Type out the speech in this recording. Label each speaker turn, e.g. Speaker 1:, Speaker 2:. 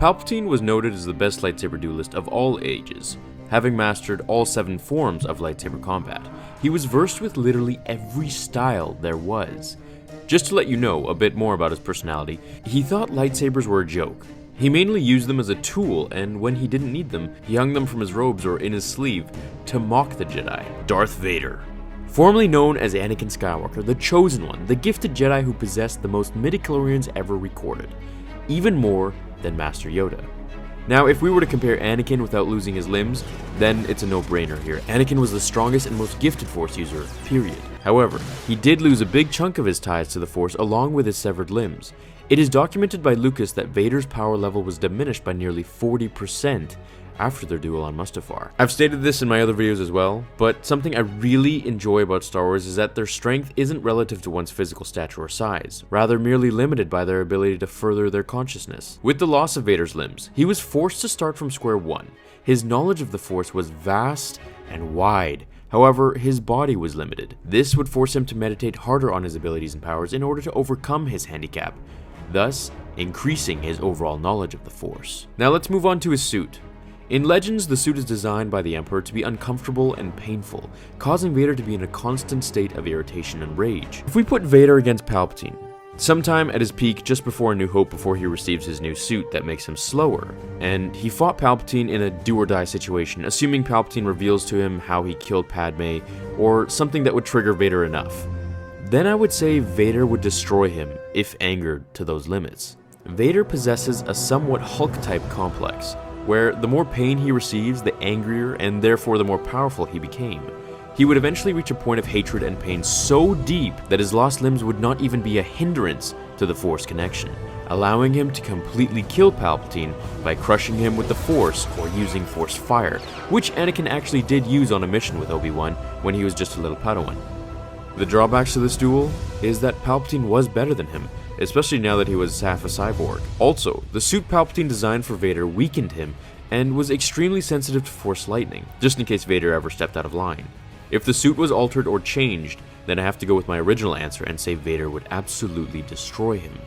Speaker 1: Palpatine was noted as the best lightsaber duelist of all ages, having mastered all 7 forms of lightsaber combat. He was versed with literally every style there was. Just to let you know a bit more about his personality, he thought lightsabers were a joke. He mainly used them as a tool, and when he didn't need them, he hung them from his robes or in his sleeve to mock the Jedi. Darth Vader. Formerly known as Anakin Skywalker, the Chosen One, the gifted Jedi who possessed the most midichlorians ever recorded, even more than Master Yoda. Now, if we were to compare Anakin without losing his limbs, then it's a no-brainer here. Anakin was the strongest and most gifted Force user, period. However, he did lose a big chunk of his ties to the Force along with his severed limbs. It is documented by Lucas that Vader's power level was diminished by nearly 40% after their duel on Mustafar. I've stated this in my other videos as well, but something I really enjoy about Star Wars is that their strength isn't relative to one's physical stature or size, rather merely limited by their ability to further their consciousness. With the loss of Vader's limbs, he was forced to start from square one. His knowledge of the Force was vast and wide. However, his body was limited. This would force him to meditate harder on his abilities and powers in order to overcome his handicap, thus increasing his overall knowledge of the Force. Now let's move on to his suit. In Legends, the suit is designed by the Emperor to be uncomfortable and painful, causing Vader to be in a constant state of irritation and rage. If we put Vader against Palpatine, sometime at his peak just before A New Hope, before he receives his new suit that makes him slower, and he fought Palpatine in a do-or-die situation, assuming Palpatine reveals to him how he killed Padme, or something that would trigger Vader enough, then I would say Vader would destroy him if angered to those limits. Vader possesses a somewhat Hulk-type complex, where the more pain he receives, the angrier and therefore the more powerful he became. He would eventually reach a point of hatred and pain so deep that his lost limbs would not even be a hindrance to the Force connection, allowing him to completely kill Palpatine by crushing him with the Force or using Force fire, which Anakin actually did use on a mission with Obi-Wan when he was just a little Padawan. The drawbacks to this duel is that Palpatine was better than him, especially now that he was half a cyborg. Also, the suit Palpatine designed for Vader weakened him and was extremely sensitive to Force lightning, just in case Vader ever stepped out of line. If the suit was altered or changed, then I have to go with my original answer and say Vader would absolutely destroy him.